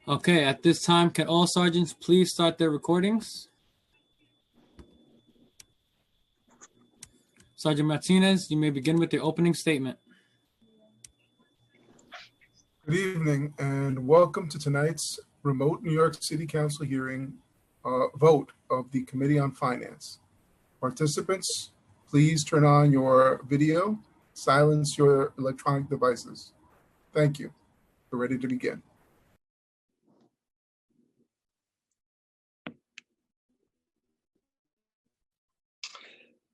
Okay, at this time, can all sergeants please start their recordings? Sergeant Martinez, you may begin with the opening statement. Good evening and welcome to tonight's remote New York City Council hearing vote of the Committee on Finance. Participants, please turn on your video, silence your electronic devices. Thank you. We're ready to begin.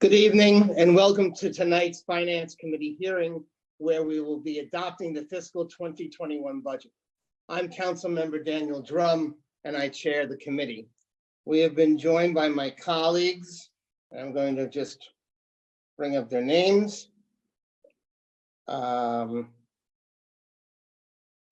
Good evening and welcome to tonight's Finance Committee hearing where we will be adopting the fiscal 2021 budget. I'm Councilmember Daniel Drum and I chair the committee. We have been joined by my colleagues. I'm going to just bring up their names. Councilmembers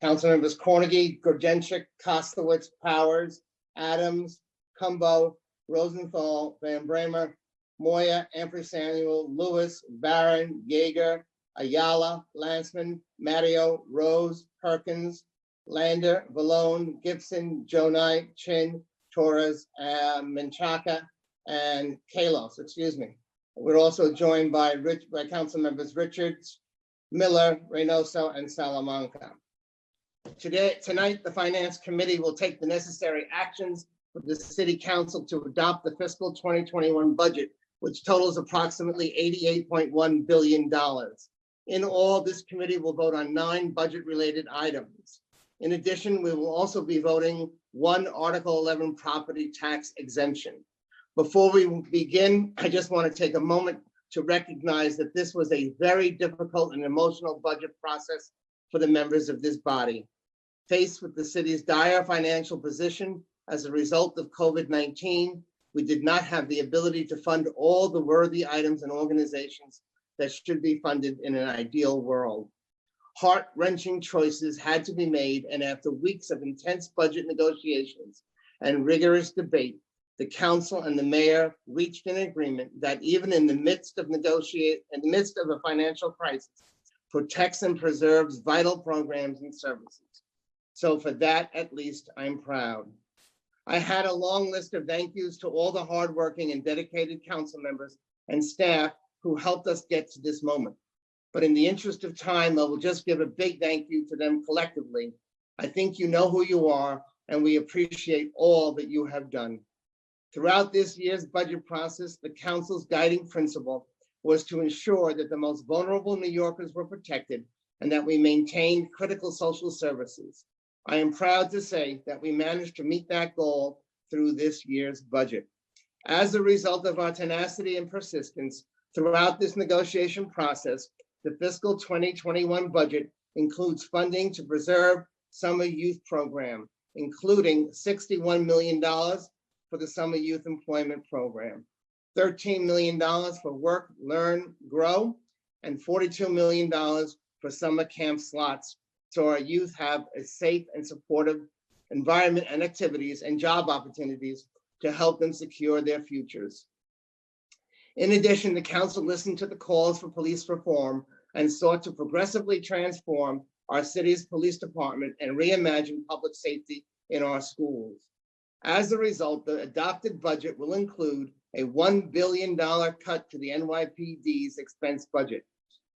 Cornegy, Gordenchik, Kostowitz, Powers, Adams, Cumbo, Rosenthal, Van Bramer, Moya, Samuel, Lewis, Barron, Yeager, Ayala, Lansman, Mario, Rose, Perkins, Lander, Vallone, Gibson, Jonai, Chin, Torres, Menchaca, and Kalos, We're also joined by Council members Richards, Miller, Reynoso, and Salamanca. Tonight, the Finance Committee will take the necessary actions for the City Council to adopt the fiscal 2021 budget, which totals approximately $88.1 billion. In all, this committee will vote on 9 budget-related items. In addition, we will also be voting one Article 11 property tax exemption. Before we begin, I just want to take a moment to recognize that this was a very difficult and emotional budget process for the members of this body. Faced with the city's dire financial position as a result of COVID-19, we did not have the ability to fund all the worthy items and organizations that should be funded in an ideal world. Heart-wrenching choices had to be made, and after weeks of intense budget negotiations and rigorous debate, the council and the mayor reached an agreement that even in the midst of a financial crisis, protects and preserves vital programs and services. So for that, at least, I'm proud. I had a long list of thank yous to all the hardworking and dedicated council members and staff who helped us get to this moment. But in the interest of time, I will just give a big thank you to them collectively. I think you know who you are, and we appreciate all that you have done. Throughout this year's budget process, the council's guiding principle was to ensure that the most vulnerable New Yorkers were protected and that we maintained critical social services. I am proud to say that we managed to meet that goal through this year's budget. As a result of our tenacity and persistence throughout this negotiation process, the fiscal 2021 budget includes funding to preserve summer youth program, including $61 million for the summer youth employment program, $13 million for work, learn, grow, and $42 million for summer camp slots so our youth have a safe and supportive environment and activities and job opportunities to help them secure their futures. In addition, the council listened to the calls for police reform and sought to progressively transform our city's police department and reimagine public safety in our schools. As a result, the adopted budget will include a $1 billion cut to the NYPD's expense budget.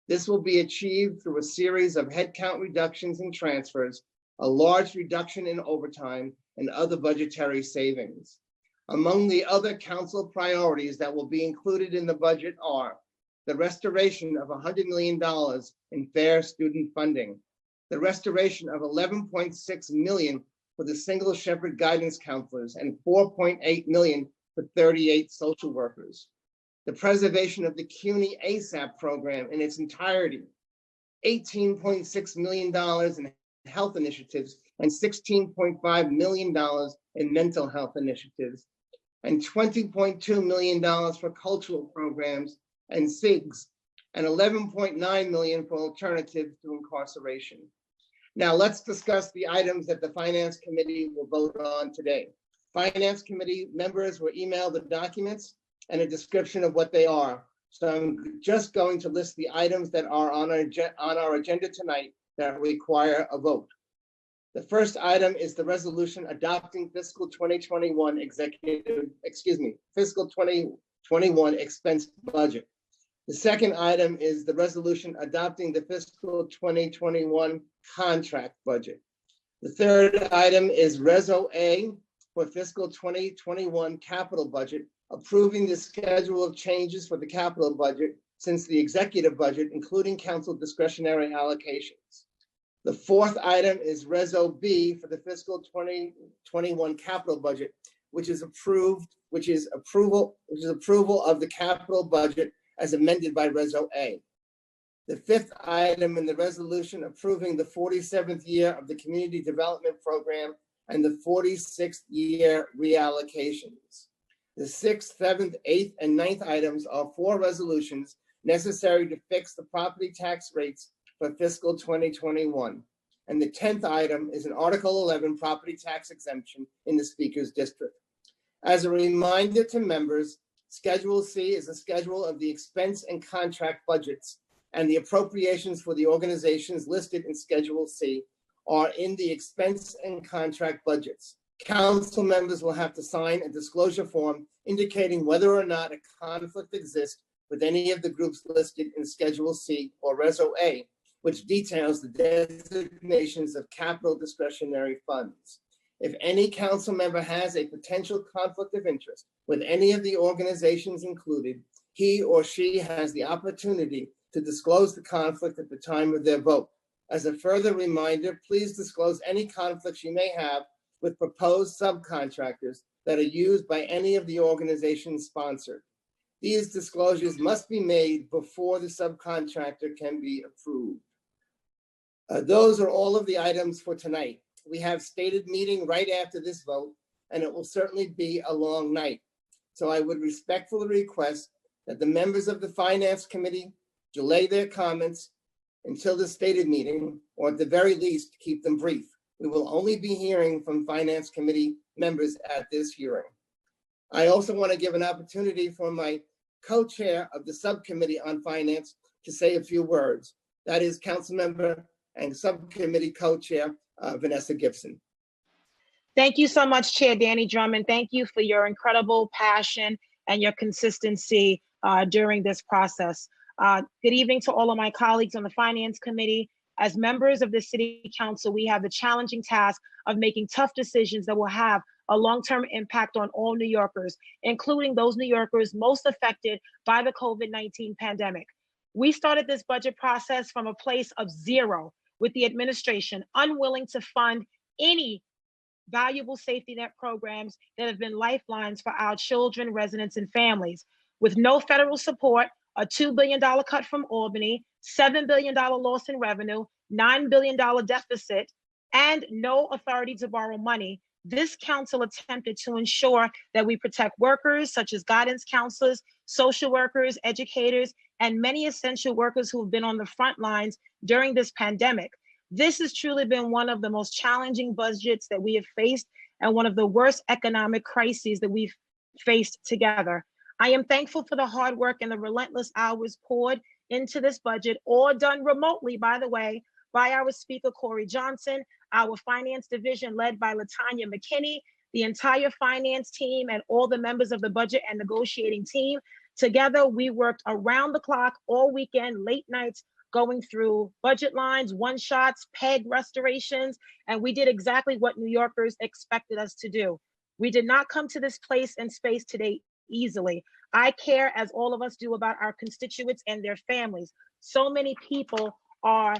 This will be achieved through a series of headcount reductions and transfers, a large reduction in overtime, and other budgetary savings. Among the other council priorities that will be included in the budget are the restoration of $100 million in fair student funding, the restoration of $11.6 million for the single shepherd guidance counselors and $4.8 million for 38 social workers, the preservation of the CUNY ASAP program in its entirety, $18.6 million in health initiatives and $16.5 million in mental health initiatives, and $20.2 million for cultural programs and SIGs, and $11.9 million for alternatives to incarceration. Now let's discuss the items that the Finance Committee will vote on today. Finance Committee members were emailed the documents and a description of what they are. So I'm just going to list the items that are on our agenda tonight that require a vote. The first item is the resolution adopting fiscal 2021 expense budget. The second item is the resolution adopting the fiscal 2021 contract budget. The third item is Reso A for fiscal 2021 capital budget, approving the schedule of changes for the capital budget since the executive budget, including council discretionary allocations. The fourth item is Reso B for the fiscal 2021 capital budget, which is approval of the capital budget as amended by Reso A. The fifth item in the resolution approving the 47th year of the Community Development Program and the 46th year reallocations. The sixth, seventh, eighth, and ninth items are 4 resolutions necessary to fix the property tax rates for fiscal 2021. And the 10th item is an Article 11 property tax exemption in the Speaker's District. As a reminder to members, Schedule C is a schedule of the expense and contract budgets, and the appropriations for the organizations listed in Schedule C are in the expense and contract budgets. Council members will have to sign a disclosure form indicating whether or not a conflict exists with any of the groups listed in Schedule C or Reso A, which details the designations of capital discretionary funds. If any council member has a potential conflict of interest with any of the organizations included, he or she has the opportunity to disclose the conflict at the time of their vote. As a further reminder, please disclose any conflicts you may have with proposed subcontractors that are used by any of the organizations sponsored. These disclosures must be made before the subcontractor can be approved. Those are all of the items for tonight. We have stated meeting right after this vote, and it will certainly be a long night. So I would respectfully request that the members of the Finance Committee delay their comments until the stated meeting, or at the very least, keep them brief. We will only be hearing from Finance Committee members at this hearing. I also want to give an opportunity for my co-chair of the Subcommittee on Finance to say a few words. That is Councilmember and Subcommittee Co-Chair Vanessa Gibson. Thank you so much, Chair Danny Drummond. Thank you for your incredible passion and your consistency during this process. Good evening to all of my colleagues on the Finance Committee. As members of the City Council, we have the challenging task of making tough decisions that will have a long-term impact on all New Yorkers, including those New Yorkers most affected by the COVID-19 pandemic. We started this budget process from a place of zero, with the administration unwilling to fund any valuable safety net programs that have been lifelines for our children, residents, and families. With no federal support, a $2 billion cut from Albany, $7 billion loss in revenue, $9 billion deficit, and no authority to borrow money, this council attempted to ensure that we protect workers such as guidance counselors, social workers, educators, and many essential workers who have been on the front lines during this pandemic. This has truly been one of the most challenging budgets that we have faced and one of the worst economic crises that we've faced together. I am thankful for the hard work and the relentless hours poured into this budget, all done remotely, by the way, by our Speaker, Corey Johnson, our Finance Division led by Latanya McKinney, the entire finance team, and all the members of the budget and negotiating team. Together, we worked around the clock all weekend, late nights, going through budget lines, one-shots, PEG restorations, and we did exactly what New Yorkers expected us to do. We did not come to this place and space today easily. I care, as all of us do, about our constituents and their families. So many people are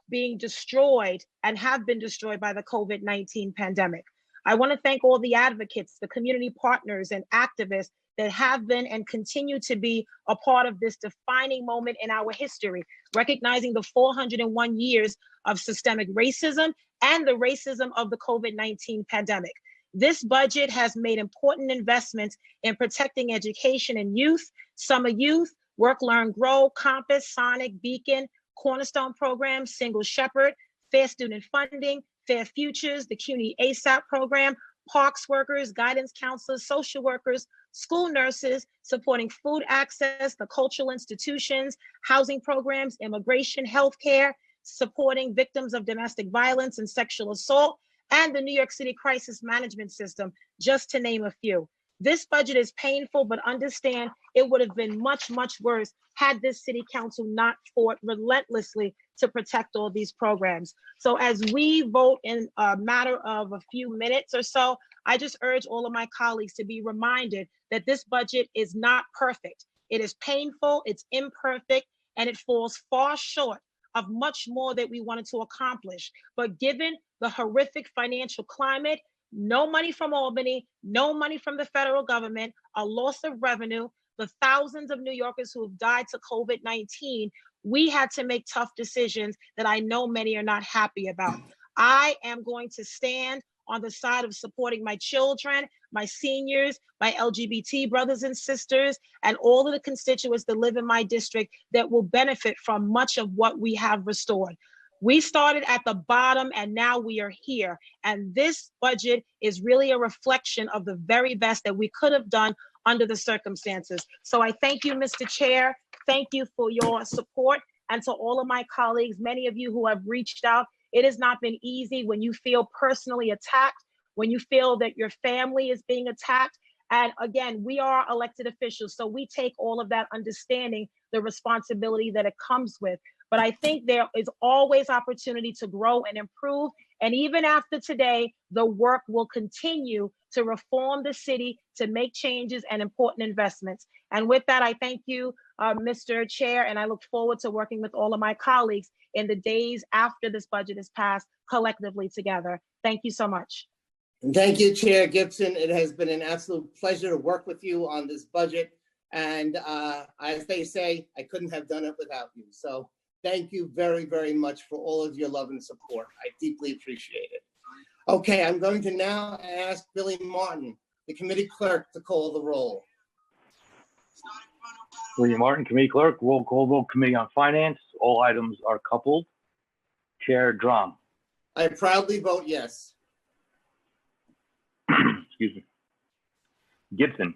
being destroyed and have been destroyed by the COVID-19 pandemic. I want to thank all the advocates, the community partners, and activists that have been and continue to be a part of this defining moment in our history, recognizing the 401 years of systemic racism and the racism of the COVID-19 pandemic. This budget has made important investments in protecting education and youth, summer youth, work, learn, grow, Compass, Sonic, Beacon, Cornerstone programs, Single Shepherd, Fair Student Funding, Fair Futures, the CUNY ASAP program, parks workers, guidance counselors, social workers, school nurses, supporting food access, the cultural institutions, housing programs, immigration, healthcare, supporting victims of domestic violence and sexual assault, and the New York City Crisis Management System, just to name a few. This budget is painful, but understand it would have been much, much worse had this city council not fought relentlessly to protect all these programs. So as we vote in a matter of a few minutes or so, I just urge all of my colleagues to be reminded that this budget is not perfect. It is painful, it's imperfect, and it falls far short of much more that we wanted to accomplish. But given the horrific financial climate, no money from Albany, no money from the federal government, a loss of revenue, the thousands of New Yorkers who have died to COVID-19, we had to make tough decisions that I know many are not happy about. I am going to stand on the side of supporting my children, my seniors, my LGBT brothers and sisters, and all of the constituents that live in my district that will benefit from much of what we have restored. We started at the bottom and now we are here. And this budget is really a reflection of the very best that we could have done under the circumstances. So I thank you, Mr. Chair. Thank you for your support. And to all of my colleagues, many of you who have reached out, it has not been easy when you feel personally attacked, when you feel that your family is being attacked. And again, we are elected officials, so we take all of that understanding, the responsibility that it comes with. But I think there is always opportunity to grow and improve. And even after today, the work will continue to reform the city, to make changes and important investments. And with that, I thank you, Mr. Chair, and I look forward to working with all of my colleagues in the days after this budget is passed collectively together. Thank you so much. And thank you, Chair Gibson. It has been an absolute pleasure to work with you on this budget. And as they say, I couldn't have done it without you. So thank you very, very much for all of your love and support. I deeply appreciate it. Okay, I'm going to now ask Billy Martin, the committee clerk, to call the roll. William Martin, committee clerk, roll call vote, committee on finance. All items are coupled. Chair Drum. I proudly vote yes. Excuse me. Gibson.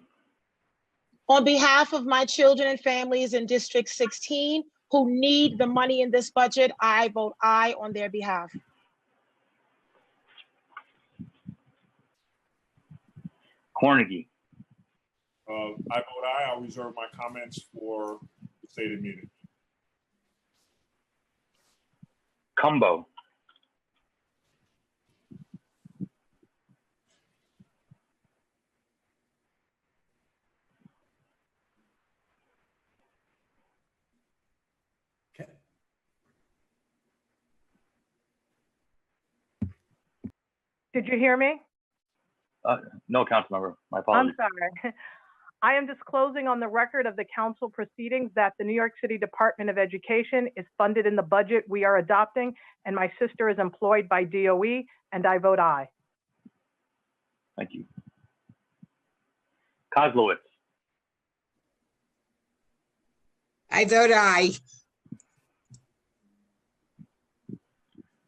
On behalf of my children and families in District 16 who need the money in this budget, I vote aye on their behalf. Cornegie. I vote aye. I'll reserve my comments for the stated meeting. Cumbo. Okay. Did you hear me? No, council member. My apologies. I'm sorry. I am disclosing on the record of the council proceedings that the New York City Department of Education is funded in the budget we are adopting, and my sister is employed by DOE, and I vote aye. Thank you. Kozlowitz. I vote aye.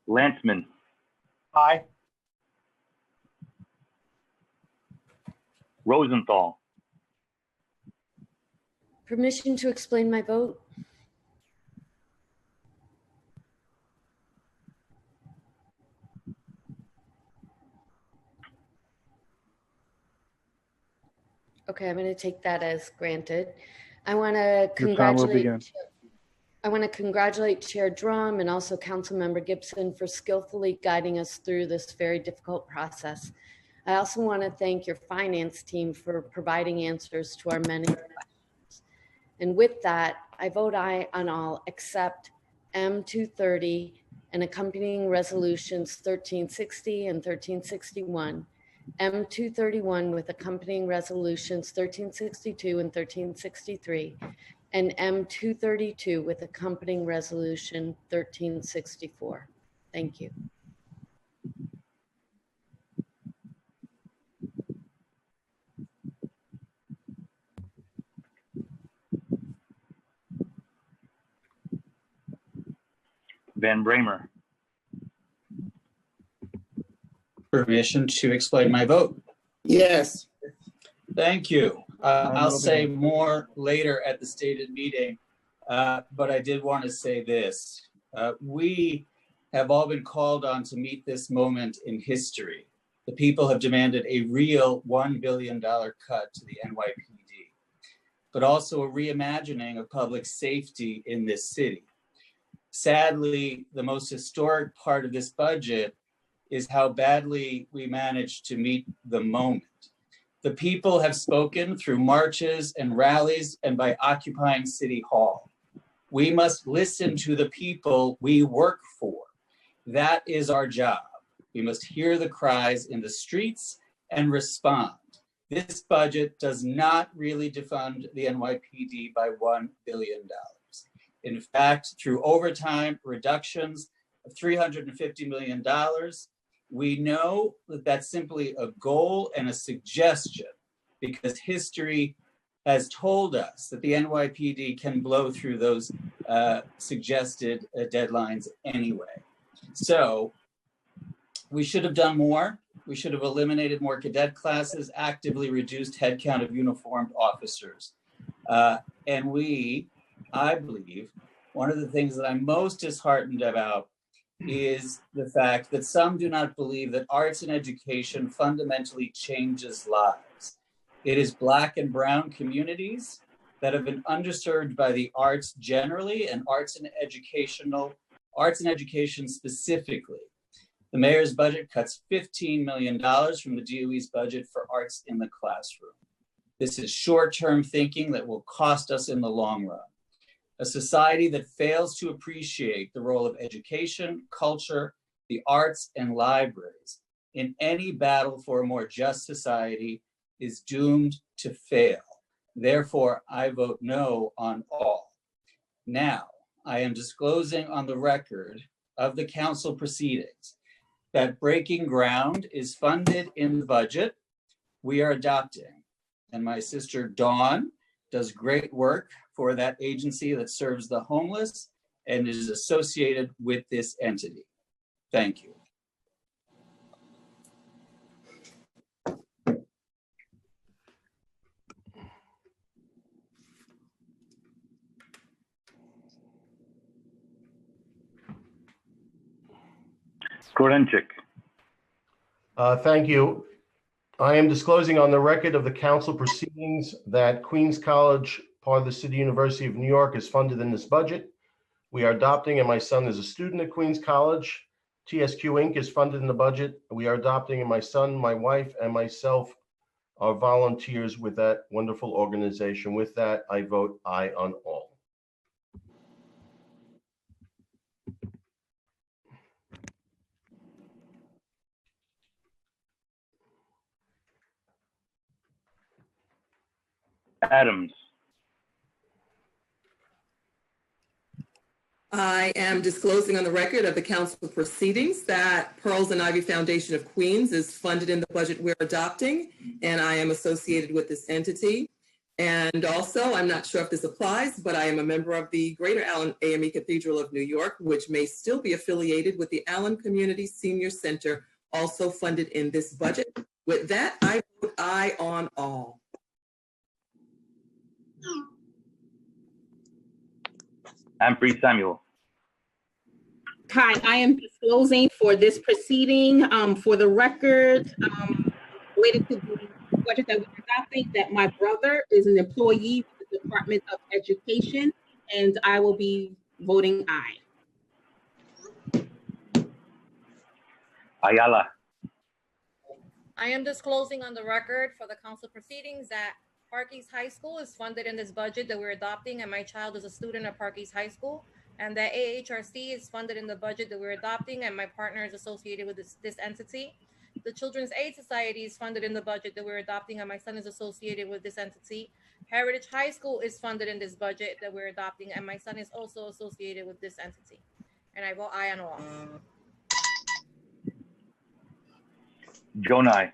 Lantzman. Aye. Rosenthal. Permission to explain my vote? Okay, I'm going to take that as granted. I want to congratulate Chair Drum and also Councilmember Gibson for skillfully guiding us through this very difficult process. I also want to thank your finance team for providing answers to our many questions. And with that, I vote aye on all except M230 and accompanying resolutions 1360 and 1361, M231 with accompanying resolutions 1362 and 1363, and M232 with accompanying resolution 1364. Thank you. Van Bramer. Permission to explain my vote? Yes. Thank you. I'll say more later at the stated meeting, but I did want to say this. We have all been called on to meet this moment in history. The people have demanded a real $1 billion cut to the NYPD, but also a reimagining of public safety in this city. Sadly, the most historic part of this budget is how badly we managed to meet the moment. The people have spoken through marches and rallies and by occupying City Hall. We must listen to the people we work for. That is our job. We must hear the cries in the streets and respond. This budget does not really defund the NYPD by $1 billion. In fact, through overtime reductions of $350 million, we know that that's simply a goal and a suggestion because history has told us that the NYPD can blow through those suggested deadlines anyway. So we should have done more. We should have eliminated more cadet classes, actively reduced headcount of uniformed officers. And I believe, one of the things that I'm most disheartened about is the fact that some do not believe that arts and education fundamentally changes lives. It is Black and brown communities that have been underserved by the arts generally and arts and education specifically. The mayor's budget cuts $15 million from the DOE's budget for arts in the classroom. This is short-term thinking that will cost us in the long run. A society that fails to appreciate the role of education, culture, the arts, and libraries in any battle for a more just society is doomed to fail. Therefore, I vote no on all. Now, I am disclosing on the record of the council proceedings that Breaking Ground is funded in the budget we are adopting. And my sister Dawn does great work for that agency that serves the homeless and is associated with this entity. Thank you. Grodenchik. Thank you. I am disclosing on the record of the council proceedings that Queens College, part of the City University of New York, is funded in this budget. We are adopting, and my son is a student at Queens College. TSQ Inc. is funded in the budget. We are adopting, and my son, my wife, and myself are volunteers with that wonderful organization. With that, I vote aye on all. Adams. I am disclosing on the record of the council proceedings that Pearls and Ivy Foundation of Queens is funded in the budget we're adopting, and I am associated with this entity. And also, I'm not sure if this applies, but I am a member of the Greater Allen AME Cathedral of New York, which may still be affiliated with the Allen Community Senior Center, also funded in this budget. With that, I vote aye on all. Ampry Samuel. Hi, I am disclosing for this proceeding, for the record, related to the budget that we're adopting, that my brother is an employee with the Department of Education, and I will be voting aye. Ayala. I am disclosing on the record for the council proceedings that Park East High School is funded in this budget that we're adopting, and my child is a student at Park East High School, and that AHRC is funded in the budget that we're adopting, and my partner is associated with this entity. The Children's Aid Society is funded in the budget that we're adopting, and my son is associated with this entity. Heritage High School is funded in this budget that we're adopting, and my son is also associated with this entity. And I vote aye on all. Jonai.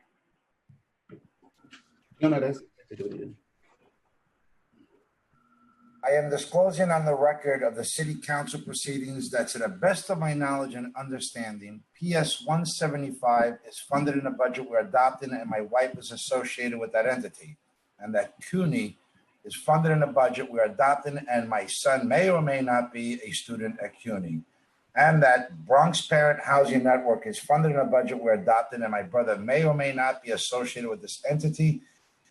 I am disclosing on the record of the City Council proceedings that, to the best of my knowledge and understanding, PS 175 is funded in the budget we're adopting, and my wife is associated with that entity. And that CUNY is funded in the budget we're adopting, and my son may or may not be a student at CUNY. and that Bronx Parent Housing Network is funded in a budget we're adopting, and my brother may or may not be associated with this entity,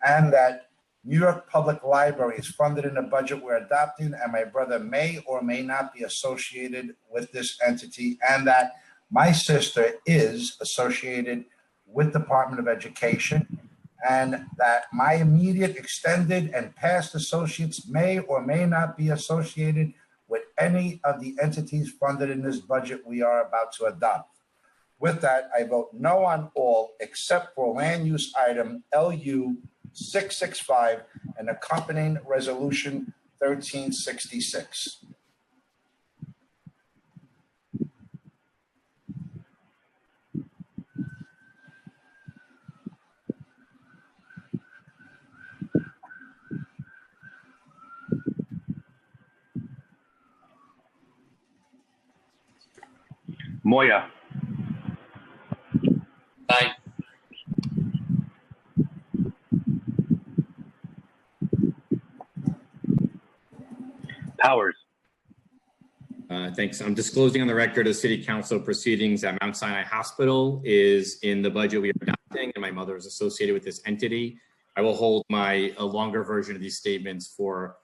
and that New York Public Library is funded in a budget we're adopting, and my brother may or may not be associated with this entity, and that my sister is associated with Department of Education, and that my immediate, extended, and past associates may or may not be associated with any of the entities funded in this budget we are about to adopt. With that, I vote no on all except for land use item LU 665 and accompanying resolution 1366. Moya. Aye. Powers. Thanks. I'm disclosing on the record of City Council proceedings that Mount Sinai Hospital is in the budget we are adopting, and my mother is associated with this entity. I will hold a longer version of these statements for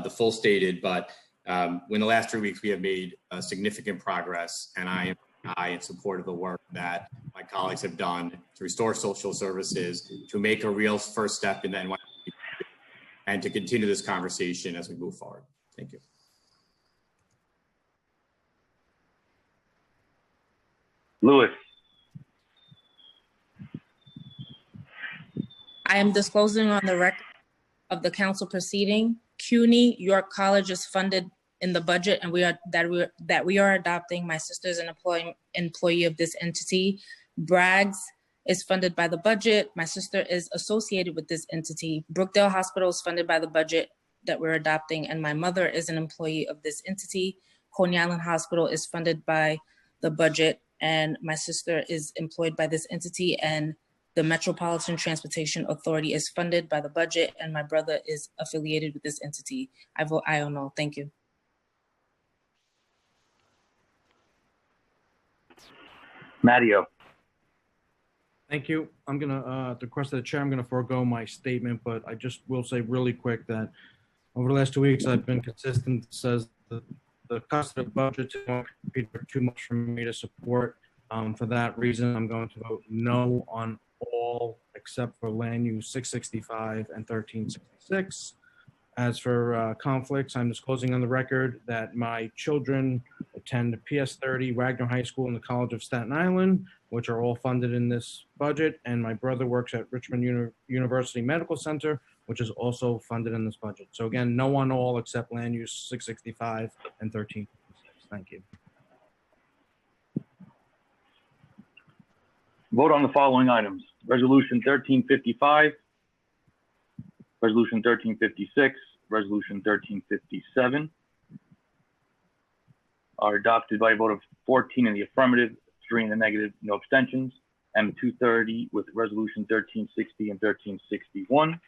the full stated, but in the last 3 weeks, we have made significant progress, and I am in support of the work that my colleagues have done to restore social services, to make a real first step in the NYPD, and to continue this conversation as we move forward. Thank you. Lewis. I am disclosing on the record of the council proceeding, CUNY York College is funded in the budget, and we are adopting. My sister is an employee of this entity. Braggs is funded by the budget. My sister is associated with this entity. Brookdale Hospital is funded by the budget that we're adopting, and my mother is an employee of this entity. Coney Island Hospital is funded by the budget, and my sister is employed by this entity, and the Metropolitan Transportation Authority is funded by the budget, and my brother is affiliated with this entity. I vote aye or no. Thank you. Matteo. Thank you. I'm going to, at the request of the chair, I'm going to forego my statement, but I just will say really quick that over the last 2 weeks, I've been consistent. It says the cost of the budget is too much for me to support. For that reason, I'm going to vote no on all except for land use 665 and 1366. As for conflicts, I'm disclosing on the record that my children attend PS30 Wagner High School and the College of Staten Island, which are all funded in this budget, and my brother works at Richmond University Medical Center, which is also funded in this budget. So again, no on all except land use 665 and 1366. Thank you. Vote on the following items. Resolution 1355, Resolution 1356, Resolution 1357 are adopted by a vote of 14 in the affirmative, 3 in the negative, no abstentions. M230 with Resolution 1360 and 1361,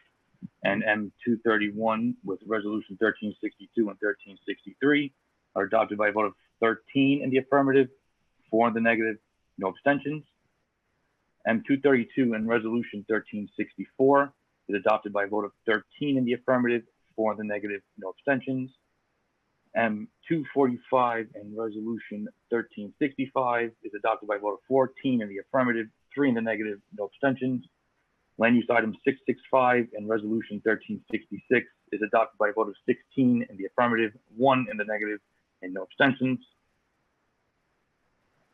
and M231 with Resolution 1362 and 1363 are adopted by a vote of 13 in the affirmative, 4 in the negative, no abstentions. M232 and Resolution 1364 is adopted by a vote of 13 in the affirmative, 4 in the negative, no abstentions. M245 and Resolution 1365 is adopted by a vote of 14 in the affirmative, 3 in the negative, no abstentions. Land use item 665 and Resolution 1366 is adopted by a vote of 16 in the affirmative, 1 in the negative, and no abstentions.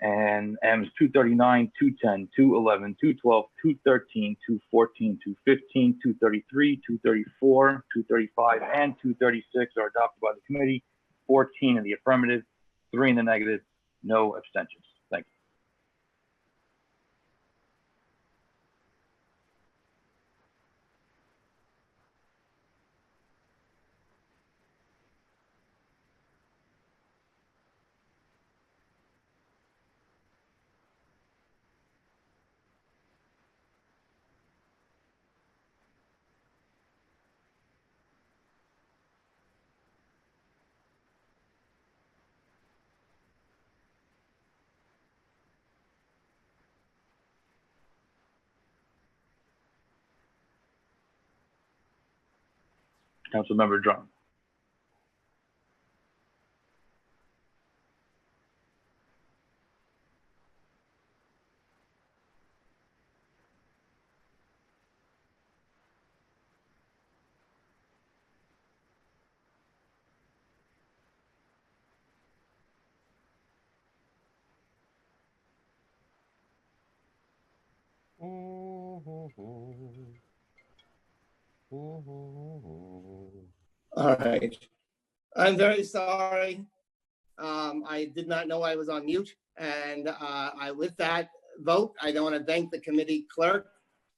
And M's 239, 210, 211, 212, 213, 214, 215, 233, 234, 235, and 236 are adopted by the committee, 14 in the affirmative, 3 in the negative, no abstentions. Thank you. Councilmember Drum. All right. I'm very sorry. I did not know I was on mute. And with that vote, I want to thank the committee clerk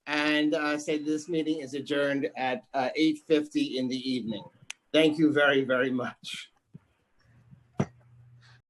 and say this meeting is adjourned at 8:50 in the evening. Thank you very, very much.